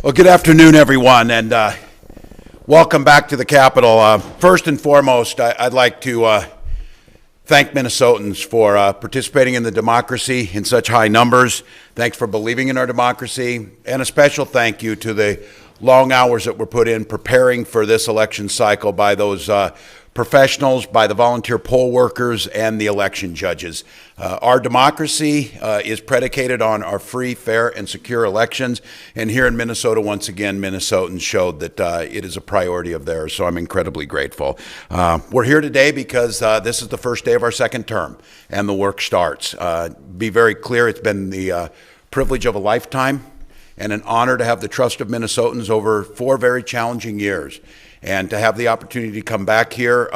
Well, good afternoon, everyone, and welcome back to the Capitol. First and foremost, I'd like to thank Minnesotans for participating in the democracy in such high numbers. Thanks for believing in our democracy, and a special thank you to the long hours that were put in preparing for this election cycle by those professionals, by the volunteer poll workers, and the election judges. Our democracy is predicated on our free, fair, and secure elections. And here in Minnesota, once again, Minnesotans showed that it is a priority of theirs, so I'm incredibly grateful. We're here today because this is the first day of our second term, and the work starts. Be very clear, it's been the privilege of a lifetime and an honor to have the trust of Minnesotans over 4 very challenging years. And to have the opportunity to come back here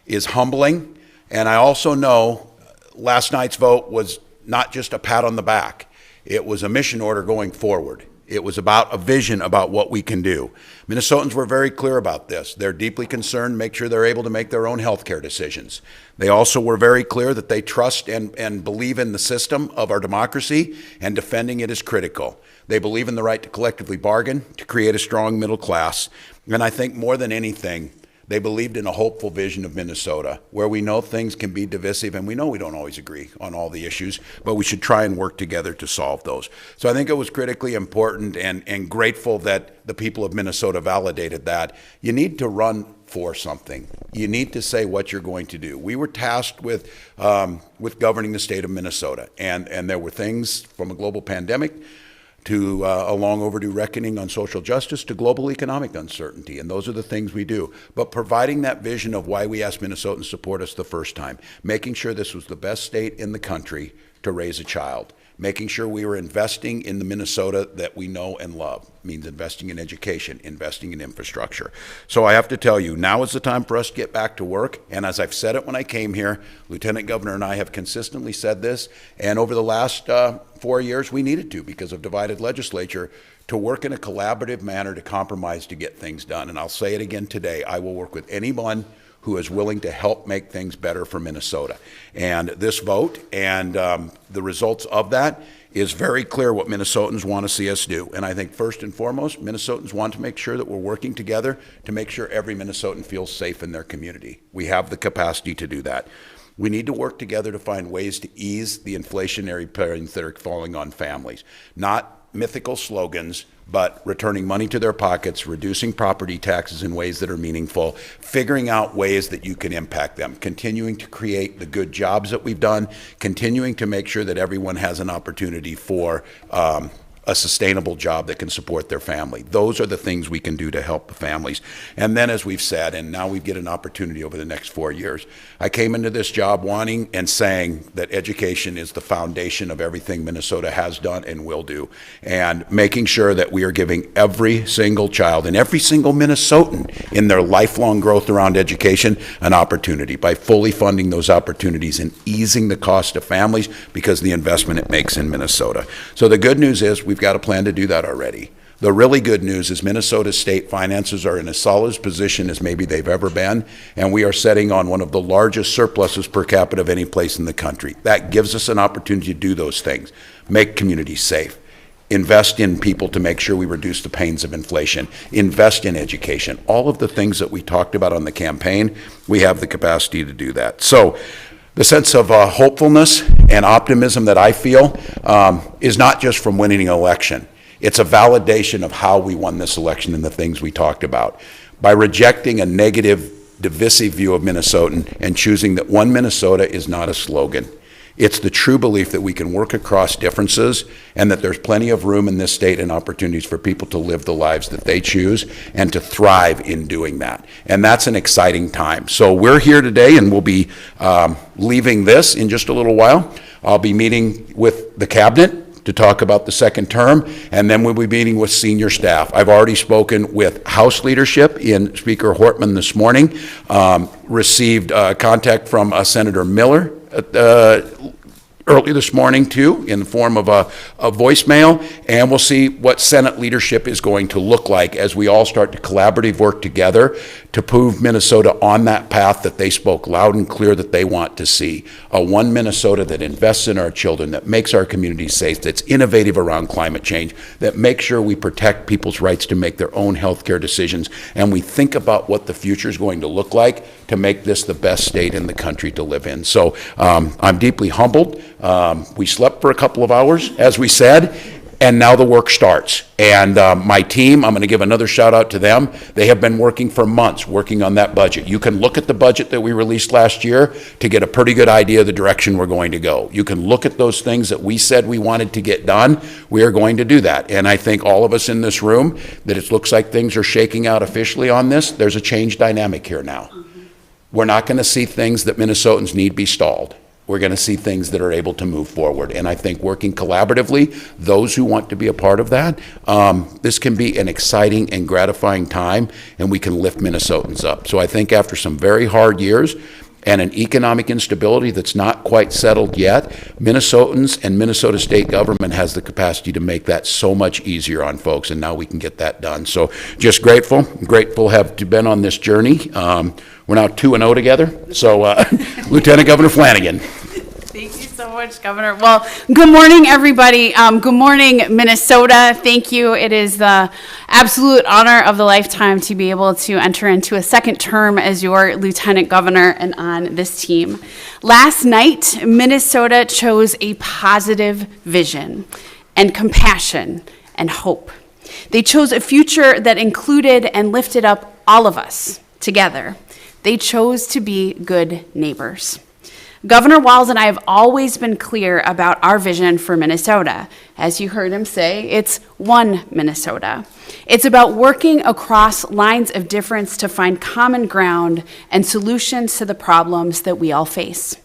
is humbling. And I also know last night's vote was not just a pat on the back. It was a mission order going forward. It was about a vision about what we can do. Minnesotans were very clear about this. They're deeply concerned, make sure they're able to make their own health care decisions. They also were very clear that they trust and believe in the system of our democracy, and defending it is critical. They believe in the right to collectively bargain, to create a strong middle class. And I think more than anything, they believed in a hopeful vision of Minnesota, where we know things can be divisive, and we know we don't always agree on all the issues, but we should try and work together to solve those. So I think it was critically important and grateful that the people of Minnesota validated that. You need to run for something. You need to say what you're going to do. We were tasked with governing the state of Minnesota, and there were things from a global pandemic to a long overdue reckoning on social justice, to global economic uncertainty, and those are the things we do. But providing that vision of why we asked Minnesotans to support us the first time, making sure this was the best state in the country to raise a child, making sure we were investing in the Minnesota that we know and love, means investing in education, investing in infrastructure. So I have to tell you, now is the time for us to get back to work, and as I've said it when I came here, Lieutenant Governor and I have consistently said this, and over the last 4 years we needed to, because of divided legislature, to work in a collaborative manner to compromise to get things done. And I'll say it again today, I will work with anyone who is willing to help make things better for Minnesota. And this vote and the results of that is very clear what Minnesotans want to see us do. And I think first and foremost, Minnesotans want to make sure that we're working together to make sure every Minnesotan feels safe in their community. We have the capacity to do that. We need to work together to find ways to ease the inflationary pains that are falling on families. Not mythical slogans, but returning money to their pockets, reducing property taxes in ways that are meaningful, figuring out ways that you can impact them, continuing to create the good jobs that we've done, continuing to make sure that everyone has an opportunity for a sustainable job that can support their family. Those are the things we can do to help the families. And then, as we've said, and now we get an opportunity over the next 4 years, I came into this job wanting and saying that education is the foundation of everything Minnesota has done and will do, and making sure that we are giving every single child and every single Minnesotan in their lifelong growth around education an opportunity by fully funding those opportunities and easing the cost of families because of the investment it makes in Minnesota. So the good news is we've got a plan to do that already. The really good news is Minnesota's state finances are in as solid position as maybe they've ever been, and we are setting on one of the largest surpluses per capita of any place in the country. That gives us an opportunity to do those things, make communities safe, invest in people to make sure we reduce the pains of inflation, invest in education. All of the things that we talked about on the campaign, we have the capacity to do that. So the sense of hopefulness and optimism that I feel is not just from winning an election. It's a validation of how we won this election and the things we talked about. By rejecting a negative, divisive view of Minnesotan and choosing that one Minnesota is not a slogan. It's the true belief that we can work across differences and that there's plenty of room in this state and opportunities for people to live the lives that they choose and to thrive in doing that. And that's an exciting time. So we're here today, and we'll be leaving this in just a little while. I'll be meeting with the cabinet to talk about the second term, and then we'll be meeting with senior staff. I've already spoken with House leadership in Speaker Hortman this morning, received contact from Senator Miller early this morning too, in the form of a voicemail, and we'll see what Senate leadership is going to look like as we all start to collaboratively work together to prove Minnesota on that path that they spoke loud and clear that they want to see. A one Minnesota that invests in our children, that makes our communities safe, that's innovative around climate change, that makes sure we protect people's rights to make their own healthcare decisions, and we think about what the future is going to look like to make this the best state in the country to live in. So I'm deeply humbled. We slept for a couple of hours, as we said, and now the work starts. And my team, I'm going to give another shout out to them. They have been working for months, working on that budget. You can look at the budget that we released last year to get a pretty good idea of the direction we're going to go. You can look at those things that we said we wanted to get done. We are going to do that. And I think all of us in this room, that it looks like things are shaking out officially on this. There's a change dynamic here now. We're not going to see things that Minnesotans need be stalled. We're going to see things that are able to move forward. And I think working collaboratively, those who want to be a part of that, this can be an exciting and gratifying time, and we can lift Minnesotans up. So I think after some very hard years and an economic instability that's not quite settled yet, Minnesotans and Minnesota state government has the capacity to make that so much easier on folks, and now we can get that done. So just grateful to have been on this journey. We're now 2-0 together. So Lieutenant Governor Flanagan. Thank you so much, Governor. Well, good morning, everybody. Good morning, Minnesota. Thank you. It is the absolute honor of the lifetime to be able to enter into a second term as your Lieutenant Governor and on this team. Last night, Minnesota chose a positive vision and compassion and hope. They chose a future that included and lifted up all of us together. They chose to be good neighbors. Governor Walz and I have always been clear about our vision for Minnesota. As you heard him say, it's one Minnesota. It's about working across lines of difference to find common ground and solutions to the problems that we all face.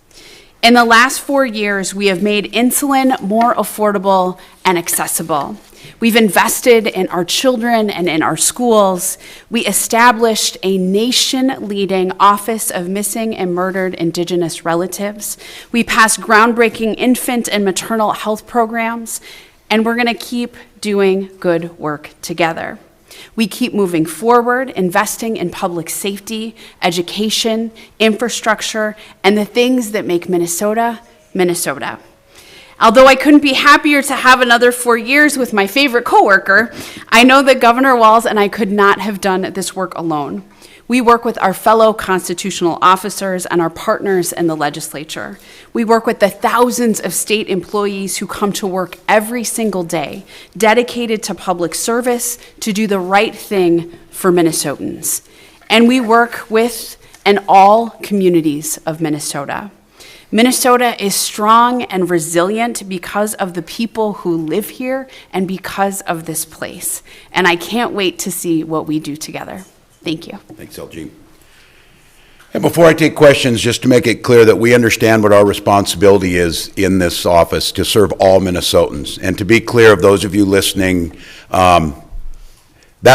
In the last 4 years, we have made insulin more affordable and accessible. We've invested in our children and in our schools. We established a nation-leading Office of Missing and Murdered Indigenous Relatives. We passed groundbreaking infant and maternal health programs, and we're going to keep doing good work together. We keep moving forward, investing in public safety, education, infrastructure, and the things that make Minnesota, Minnesota. Although I couldn't be happier to have another 4 years with my favorite coworker, I know that Governor Walz and I could not have done this work alone. We work with our fellow constitutional officers and our partners in the legislature. We work with the thousands of state employees who come to work every single day, dedicated to public service, to do the right thing for Minnesotans. And we work with and all communities of Minnesota. Minnesota is strong and resilient because of the people who live here and because of this place. And I can't wait to see what we do together. Thank you. Thanks, LG. And before I take questions, just to make it clear that we understand what our responsibility is in this office to serve all Minnesotans. And to be clear of those of you listening, that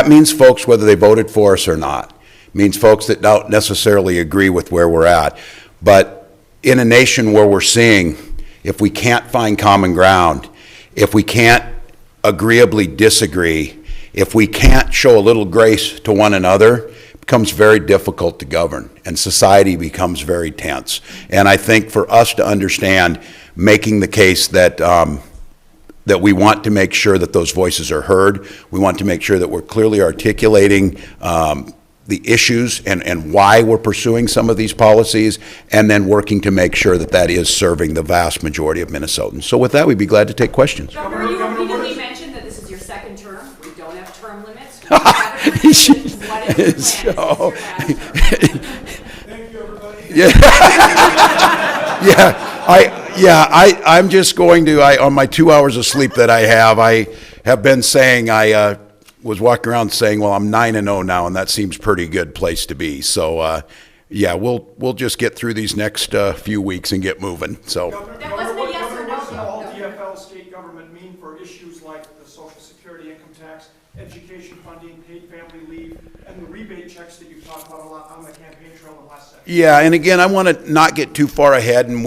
means folks whether they voted for us or not. It means folks that don't necessarily agree with where we're at. But in a nation where we're seeing, if we can't find common ground, if we can't agreeably disagree, if we can't show a little grace to one another, it becomes very difficult to govern, and society becomes very tense. And I think for us to understand, making the case that that we want to make sure that those voices are heard, we want to make sure that we're clearly articulating the issues and why we're pursuing some of these policies, and then working to make sure that that is serving the vast majority of Minnesotans. So with that, we'd be glad to take questions. Governor, you repeatedly mentioned that this is your second term. We don't have term limits. What is your plan? Thank you, everybody. I'm just going to, on my 2 hours of sleep that I have been saying, I was walking around saying, well, I'm 9-0 now, and that seems pretty good place to be. So, we'll just get through these next few weeks and get moving. So. That wasn't a yes or no. What does all DFL state government mean for issues like the Social Security income tax, education funding, paid family leave, and the rebate checks that you've talked about a lot on the campaign trail in the last second? Yeah, and again, I want to not get too far ahead, and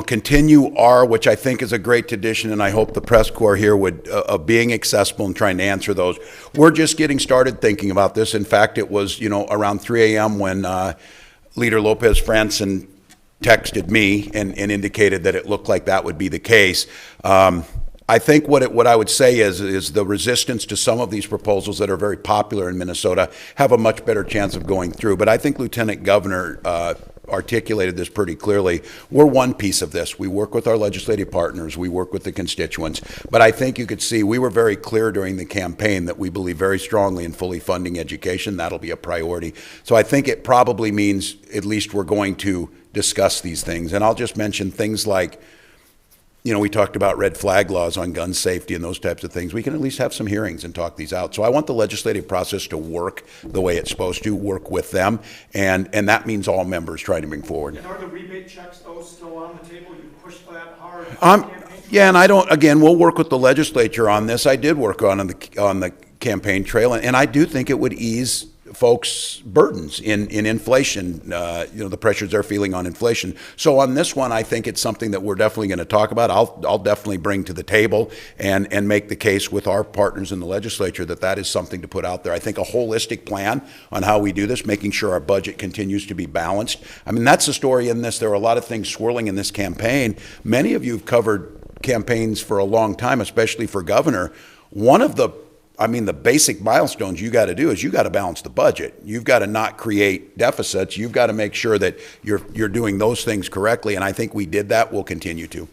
continue which I think is a great tradition, and I hope the press corps here would, of being accessible and trying to answer those. We're just getting started thinking about this. In fact, it was, around 3 a.m. when Leader Lopez Franson texted me and indicated that it looked like that would be the case. I think what I would say is the resistance to some of these proposals that are very popular in Minnesota have a much better chance of going through. But I think Lieutenant Governor articulated this pretty clearly. We're one piece of this. We work with our legislative partners. We work with the constituents. But I think you could see we were very clear during the campaign that we believe very strongly in fully funding education. That'll be a priority. So I think it probably means at least we're going to discuss these things. And I'll just mention things like, we talked about red flag laws on gun safety and those types of things. We can at least have some hearings and talk these out. So I want the legislative process to work the way it's supposed to, work with them, and that means all members trying to bring forward. And are the rebate checks, those still on the table? You pushed that hard? Yeah, and again, we'll work with the legislature on this. I did work on the campaign trail, and I do think it would ease folks' burdens in inflation, the pressures they're feeling on inflation. So on this one, I think it's something that we're definitely going to talk about. I'll definitely bring to the table and make the case with our partners in the legislature that is something to put out there. I think a holistic plan on how we do this, making sure our budget continues to be balanced. I mean, that's the story in this. There are a lot of things swirling in this campaign. Many of you have covered campaigns for a long time, especially for governor. One of the basic milestones you got to do is you got to balance the budget. You've got to not create deficits. You've got to make sure that you're doing those things correctly, and I think we did that. We'll continue to.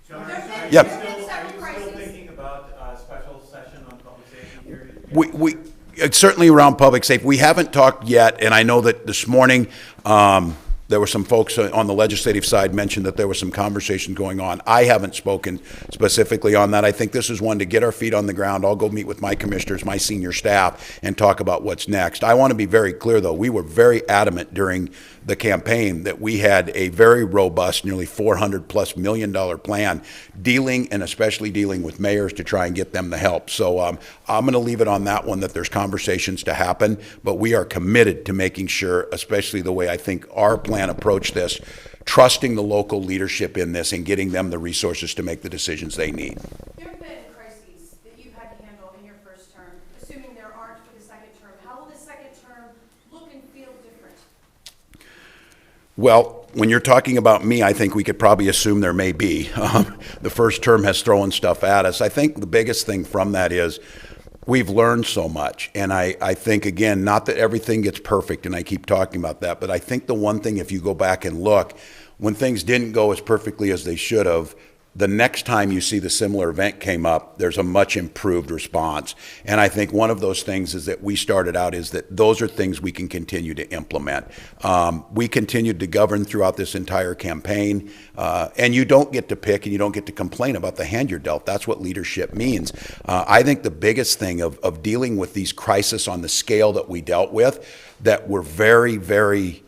John, Yep. Are you still thinking about a special session on public safety here? It's certainly around public safety. We haven't talked yet, and I know that this morning there were some folks on the legislative side mentioned that there was some conversation going on. I haven't spoken specifically on that. I think this is one to get our feet on the ground. I'll go meet with my commissioners, my senior staff, and talk about what's next. I want to be very clear, though. We were very adamant during the campaign that we had a very robust, nearly $400+ million plan dealing and especially dealing with mayors to try and get them the help. So I'm going to leave it on that one, that there's conversations to happen, but we are committed to making sure, especially the way I think our plan approached this, trusting the local leadership in this and getting them the resources to make the decisions they need. There have been crises that you've had to handle in your first term. Assuming there aren't for the second term, how will the second term look and feel different? Well, when you're talking about me, I think we could probably assume there may be. The first term has thrown stuff at us. I think the biggest thing from that is we've learned so much. And I think, again, not that everything gets perfect, and I keep talking about that, but I think the one thing, if you go back and look, when things didn't go as perfectly as they should have, the next time you see the similar event came up, there's a much improved response. And I think one of those things is that we started out is that those are things we can continue to implement. We continued to govern throughout this entire campaign, and you don't get to pick and you don't get to complain about the hand you're dealt. That's what leadership means. I think the biggest thing of dealing with these crises on the scale that we dealt with, that we're very, very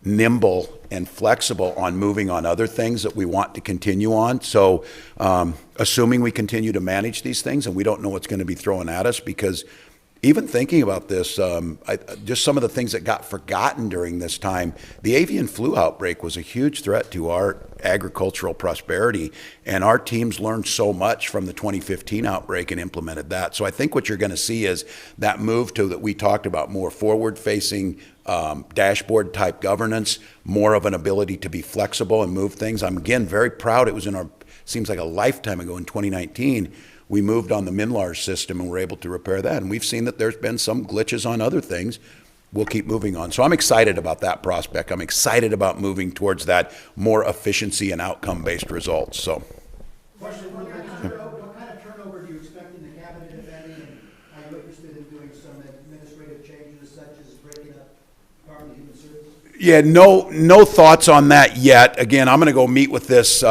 nimble and flexible on moving on other things that we want to continue on. So assuming we continue to manage these things, and we don't know what's going to be thrown at us, because even thinking about this, just some of the things that got forgotten during this time, the avian flu outbreak was a huge threat to our agricultural prosperity, and our teams learned so much from the 2015 outbreak and implemented that. So I think what you're going to see is that move to, that we talked about, more forward-facing dashboard type governance, more of an ability to be flexible and move things. I'm again very proud. It was in our, seems like a lifetime ago, in 2019, we moved on the MNLARS system and were able to repair that. And we've seen that there's been some glitches on other things. We'll keep moving on. So I'm excited about that prospect. I'm excited about moving towards that more efficiency and outcome-based results. So. Question, what kind of turnover do you expect in the cabinet, if any, and are you interested in doing some administrative changes such as breaking up Department of Human Services? Yeah, no thoughts on that yet. Again, I'm going to go meet with this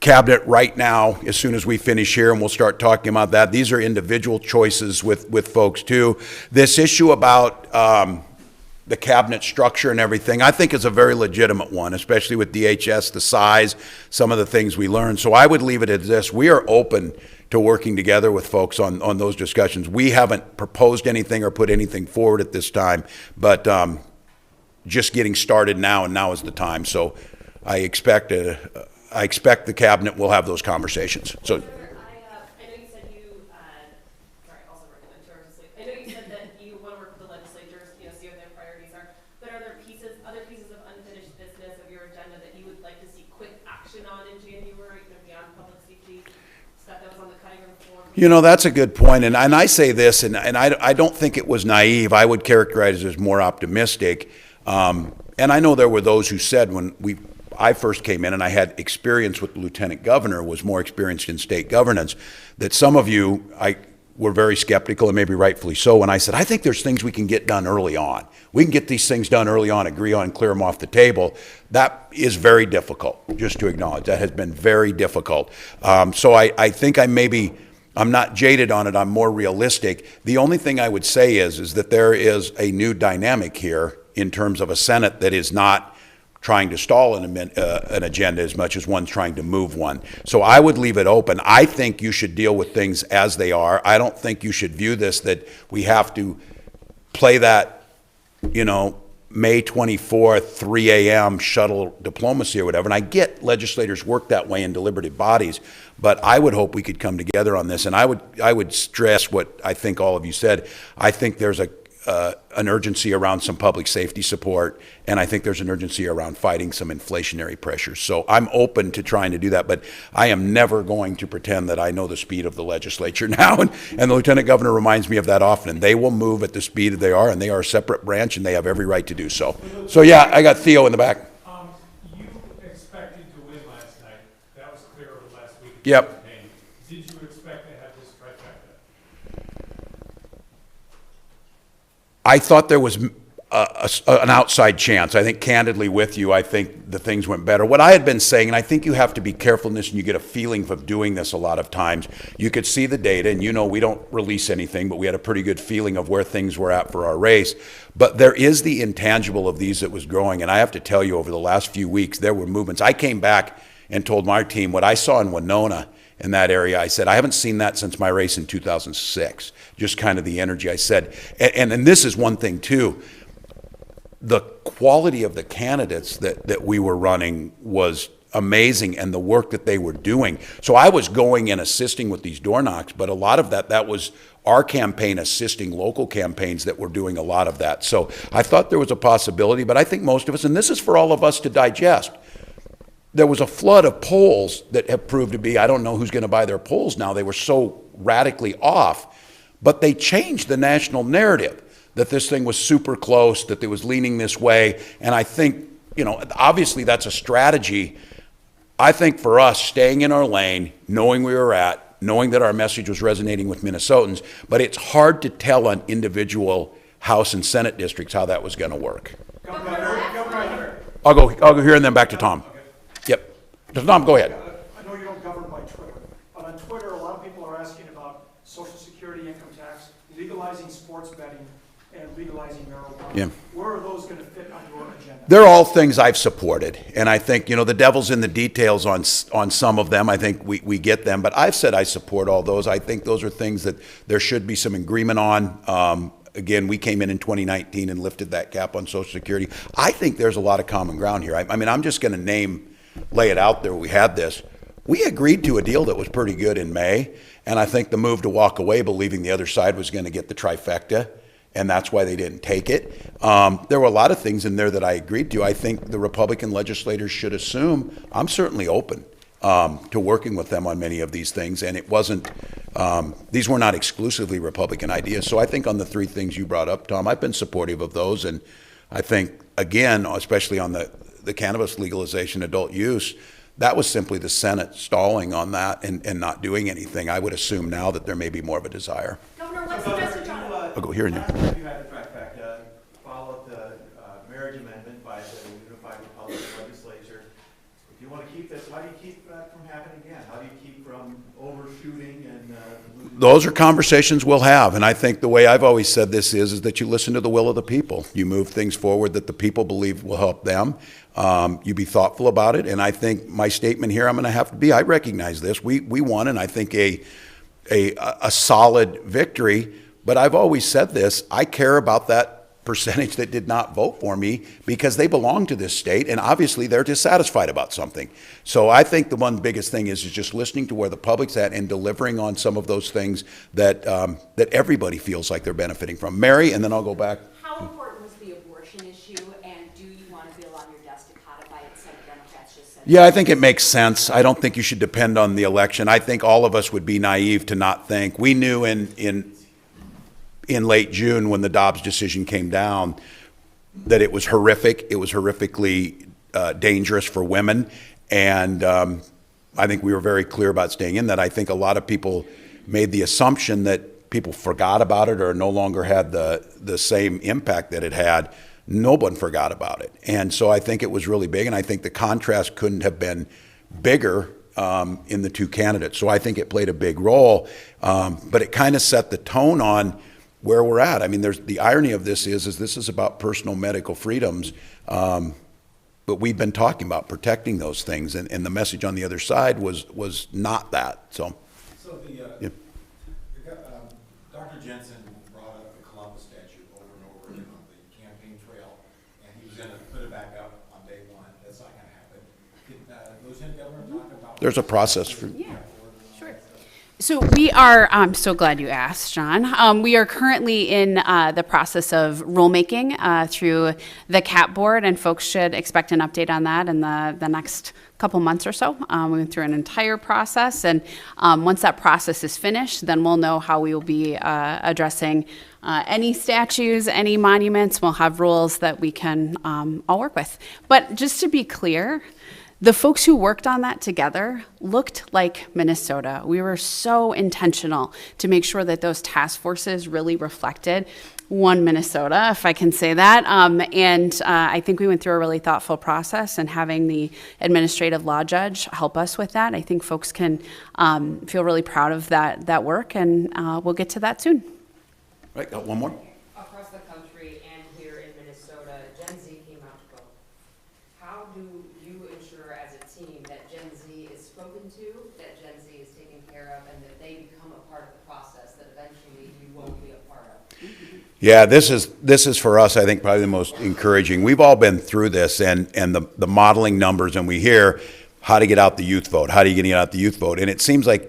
cabinet right now as soon as we finish here, and we'll start talking about that. These are individual choices with folks too. This issue about the cabinet structure and everything, I think is a very legitimate one, especially with DHS, the size, some of the things we learned. So I would leave it at this. We are open to working together with folks on those discussions. We haven't proposed anything or put anything forward at this time, but just getting started now, and now is the time. So I expect the cabinet will have those conversations. So. I know you said sorry, also working in terms of sleep. I know you said that you want to work with the legislatures, see what their priorities are. But are there other pieces of unfinished business of your agenda that you would like to see quick action on in January, beyond public safety, stuff that was on the cutting room floor? That's a good point. And I say this, and I don't think it was naive. I would characterize it as more optimistic. And I know there were those who said when I first came in and I had experience with the lieutenant governor, was more experienced in state governance, that some of you were very skeptical, and maybe rightfully so, when I said, I think there's things we can get done early on. We can get these things done early on, agree on, clear them off the table. That is very difficult, just to acknowledge. That has been very difficult. So I think I'm not jaded on it, I'm more realistic. The only thing I would say is that there is a new dynamic here in terms of a Senate that is not trying to stall an agenda as much as one's trying to move one. So I would leave it open. I think you should deal with things as they are. I don't think you should view this that we have to play that, May 24th, 3 a.m. shuttle diplomacy or whatever. And I get legislators work that way in deliberative bodies, but I would hope we could come together on this. And I would stress what I think all of you said. I think there's an urgency around some public safety support, and I think there's an urgency around fighting some inflationary pressures. So I'm open to trying to do that, but I am never going to pretend that I know the speed of the legislature now, and the lieutenant governor reminds me of that often. They will move at the speed they are, and they are a separate branch, and they have every right to do so. So yeah, I got Theo in the back. You expected to win last night. That was clear over last week. Yep. Did you expect to have this trifecta? I thought there was an outside chance. I think, candidly with you, I think the things went better. What I had been saying, and I think you have to be careful in this, and you get a feeling of doing this a lot of times, you could see the data, and we don't release anything, but we had a pretty good feeling of where things were at for our race. But there is the intangible of these that was growing, and I have to tell you, over the last few weeks, there were movements. I came back and told my team what I saw in Winona, in that area. I said, I haven't seen that since my race in 2006. Just kind of the energy. I said, and this is one thing too, the quality of the candidates that we were running was amazing, and the work that they were doing. So I was going and assisting with these door knocks, but a lot of that was our campaign assisting local campaigns that were doing a lot of that. So I thought there was a possibility, but I think most of us, and this is for all of us to digest, there was a flood of polls that have proved to be, I don't know who's going to buy their polls now. They were so radically off, but they changed the national narrative that this thing was super close, that it was leaning this way. And I think, obviously that's a strategy. I think for us, staying in our lane, knowing where we were at, knowing that our message was resonating with Minnesotans, but it's hard to tell on individual House and Senate districts how that was going to work. Governor, I'll go here and then back to Tom. Yep. Tom, go ahead. I know you don't govern by Twitter, but on Twitter, a lot of people are asking about Social Security income tax, legalizing sports betting, and legalizing marijuana. Yeah. Where are those going to fit on your agenda? They're all things I've supported, and I think, the devil's in the details on some of them. I think we get them, but I've said I support all those. I think those are things that there should be some agreement on. Again, we came in 2019 and lifted that cap on Social Security. I think there's a lot of common ground here. I mean, I'm just going to lay it out there. We had this. We agreed to a deal that was pretty good in May, and I think the move to walk away believing the other side was going to get the trifecta, and that's why they didn't take it. There were a lot of things in there that I agreed to. I think the Republican legislators should assume I'm certainly open to working with them on many of these things, and it wasn't, these were not exclusively Republican ideas. So I think on the three things you brought up, Tom, I've been supportive of those, and I think, again, especially on the cannabis legalization, adult use, that was simply the Senate stalling on that and not doing anything. I would assume now that there may be more of a desire. Governor, what's the message on? I'll go here and there. Last time you had the trifecta, followed the marriage amendment by the Unified Republican Legislature. If you want to keep this, how do you keep that from happening again? How do you keep from overshooting and losing? Those are conversations we'll have, and I think the way I've always said this is that you listen to the will of the people. You move things forward that the people believe will help them. You be thoughtful about it, and I think my statement here, I'm going to have to be, I recognize this. We won, and I think a solid victory, but I've always said this, I care about that percentage that did not vote for me because they belong to this state, and obviously they're dissatisfied about something. So I think the one biggest thing is just listening to where the public's at and delivering on some of those things that that everybody feels like they're benefiting from. Mary, and then I'll go back. How important was the abortion issue, and do you want a bill on your desk to codify it? Some Democrats just said. Yeah, I think it makes sense. I don't think you should depend on the election. I think all of us would be naive to not think. We knew in late June when the Dobbs decision came down that it was horrific. It was horrifically dangerous for women. And I think we were very clear about staying in that. I think a lot of people made the assumption that people forgot about it or no longer had the same impact that it had. No one forgot about it. And so I think it was really big. And I think the contrast couldn't have been bigger in the two candidates. So I think it played a big role. But it kind of set the tone on where we're at. I mean, the irony of this is this is about personal medical freedoms, but we've been talking about protecting those things, and the message on the other side was not that. So yeah. Dr. Jensen brought up the Columbus statute over and over again on the campaign trail, and he was going to put it back up on day one. That's not going to happen. Did Lieutenant Governor talk about? There's a process for. Yeah, sure. So we are, I'm so glad you asked, John. We are currently in the process of rulemaking through the CAP board, and folks should expect an update on that in the next couple months or so. We went through an entire process, and once that process is finished, then we'll know how we will be addressing any statues, any monuments. We'll have rules that we can all work with. But just to be clear, the folks who worked on that together looked like Minnesota. We were so intentional to make sure that those task forces really reflected one Minnesota, if I can say that. And I think we went through a really thoughtful process, and having the administrative law judge help us with that, I think folks can feel really proud of that work, and we'll get to that soon. Right, got one more? Across the country and here in Minnesota, Gen Z came out to vote. How do you ensure as a team that Gen Z is spoken to, that Gen Z is taken care of, and that they become a part of the process that eventually you won't be a part of? Yeah, this is for us, I think, probably the most encouraging. We've all been through this, and the modeling numbers, and we hear how to get out the youth vote, how do you get out the youth vote, and it seems like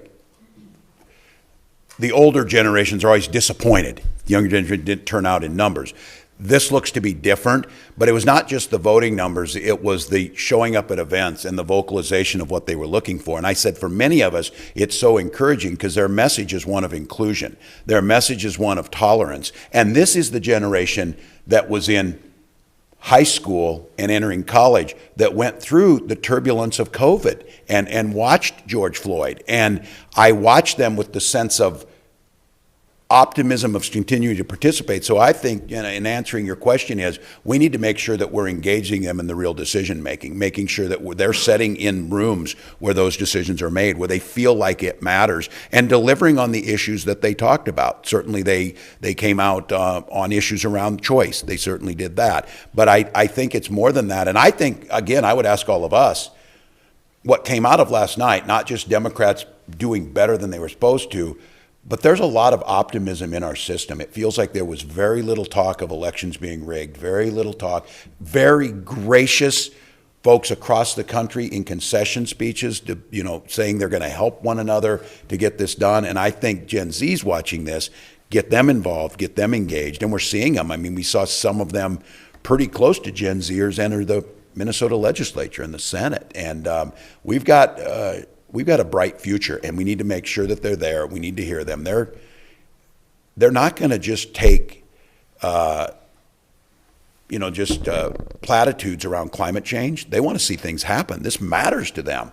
the older generations are always disappointed. The younger generation didn't turn out in numbers. This looks to be different, but it was not just the voting numbers, it was the showing up at events and the vocalization of what they were looking for. And I said, for many of us, it's so encouraging because their message is one of inclusion. Their message is one of tolerance. And this is the generation that was in high school and entering college that went through the turbulence of COVID and watched George Floyd. And I watched them with the sense of optimism of continuing to participate. So I think, in answering your question, is we need to make sure that we're engaging them in the real decision making, making sure that they're setting in rooms where those decisions are made, where they feel like it matters, and delivering on the issues that they talked about. Certainly they came out on issues around choice. They certainly did that. But I think it's more than that. And I think, again, I would ask all of us, what came out of last night, not just Democrats doing better than they were supposed to, but there's a lot of optimism in our system. It feels like there was very little talk of elections being rigged, very little talk, very gracious folks across the country in concession speeches, to, saying they're going to help one another to get this done. And I think Gen Z's watching this, get them involved, get them engaged, and we're seeing them. I mean, we saw some of them pretty close to Gen Zers enter the Minnesota legislature and the Senate. And we've got a bright future, and we need to make sure that they're there. We need to hear them. They're not going to just take, platitudes around climate change. They want to see things happen. This matters to them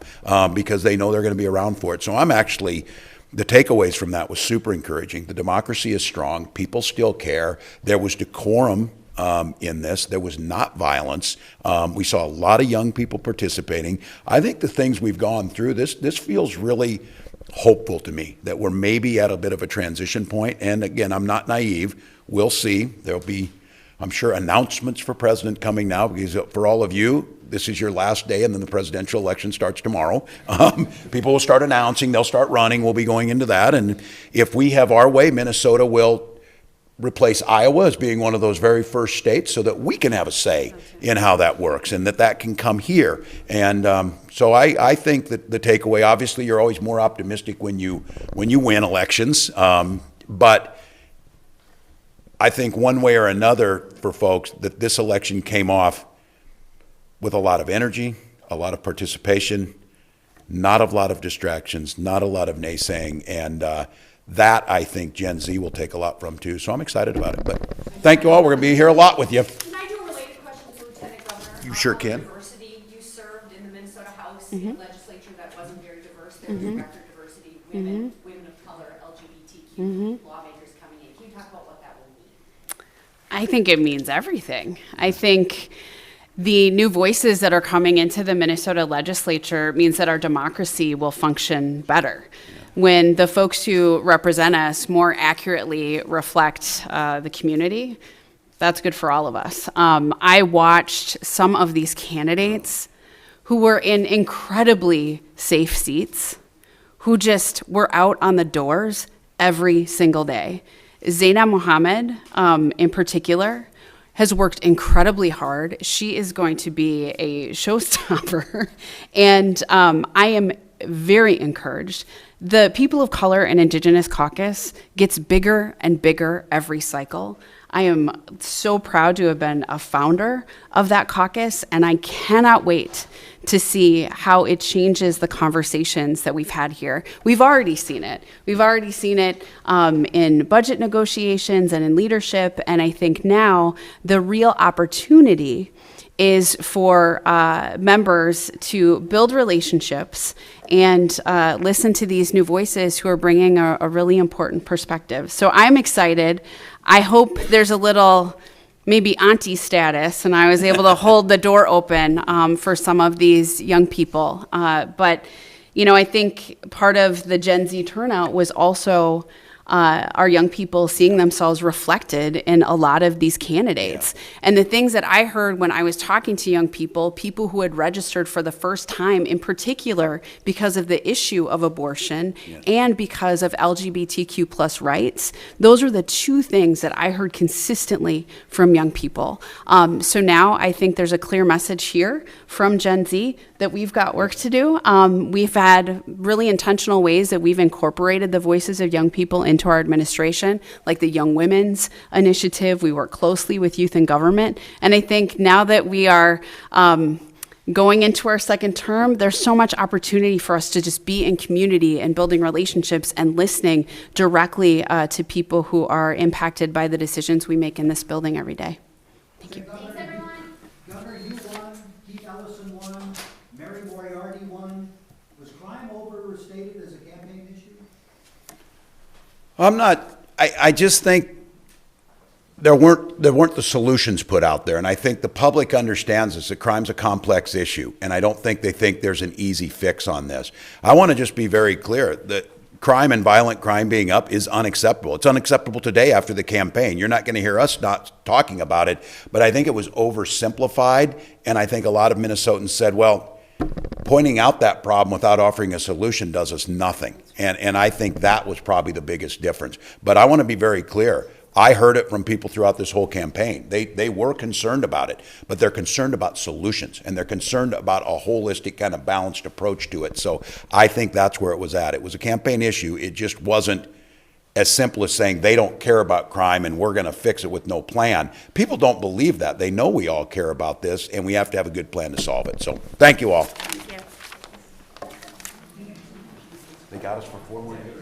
because they know they're going to be around for it. So the takeaways from that was super encouraging. The democracy is strong. People still care. There was decorum in this. There was not violence. We saw a lot of young people participating. I think the things we've gone through, this feels really hopeful to me, that we're maybe at a bit of a transition point. And again, I'm not naive. We'll see. There'll be, I'm sure, announcements for president coming now, because for all of you, this is your last day, and then the presidential election starts tomorrow. People will start announcing, they'll start running, we'll be going into that. And if we have our way, Minnesota will replace Iowa as being one of those very first states so that we can have a say in how that works and that can come here. And so I think that the takeaway, obviously you're always more optimistic when you win elections, but I think one way or another for folks that this election came off with a lot of energy, a lot of participation, not a lot of distractions, not a lot of naysaying, and that I think Gen Z will take a lot from too. So I'm excited about it. But thank you all. We're going to be here a lot with you. Can I do a related question to Lieutenant Governor? You sure On can. Diversity, you served in the Minnesota House in legislature that wasn't very diverse. There was record diversity, women of color, LGBTQ lawmakers coming in. Can you talk about what that will mean? I think it means everything. I think the new voices that are coming into the Minnesota legislature means that our democracy will function better. When the folks who represent us more accurately reflect the community, that's good for all of us. I watched some of these candidates who were in incredibly safe seats, who just were out on the doors every single day. Zaina Mohammed, in particular, has worked incredibly hard. She is going to be a showstopper, and I am very encouraged. The People of Color and Indigenous Caucus gets bigger and bigger every cycle. I am so proud to have been a founder of that caucus, and I cannot wait to see how it changes the conversations that we've had here. We've already seen it. We've already seen it in budget negotiations and in leadership, and I think now the real opportunity is for members to build relationships and listen to these new voices who are bringing a really important perspective. So I'm excited. I hope there's a little maybe auntie status, and I was able to hold the door open for some of these young people. But, you know, I think part of the Gen Z turnout was also our young people seeing themselves reflected in a lot of these candidates. Yeah. And the things that I heard when I was talking to young people who had registered for the first time, in particular because of the issue of abortion and because of LGBTQ plus rights, those are the two things that I heard consistently from young people. So now I think there's a clear message here from Gen Z that we've got work to do. We've had really intentional ways that we've incorporated the voices of young people into our administration, like the Young Women's Initiative. We work closely with youth in government. And I think now that we are going into our second term, there's so much opportunity for us to just be in community and building relationships and listening directly to people who are impacted by the decisions we make in this building every day. Thank you. Thanks, everyone. Governor, you won, Keith Ellison won, Mary Moriarty won. Was crime overstated as a campaign issue? I just think there weren't the solutions put out there, and I think the public understands this, that crime's a complex issue, and I don't think they think there's an easy fix on this. I want to just be very clear that crime and violent crime being up is unacceptable. It's unacceptable today after the campaign. You're not going to hear us not talking about it, but I think it was oversimplified, and I think a lot of Minnesotans said, well, pointing out that problem without offering a solution does us nothing. And I think that was probably the biggest difference. But I want to be very clear. I heard it from people throughout this whole campaign. They were concerned about it, but they're concerned about solutions, and they're concerned about a holistic kind of balanced approach to it. So I think that's where it was at. It was a campaign issue. It just wasn't as simple as saying they don't care about crime and we're going to fix it with no plan. People don't believe that. They know we all care about this, and we have to have a good plan to solve it. So thank you all. Thank you. They got us for 4 more years.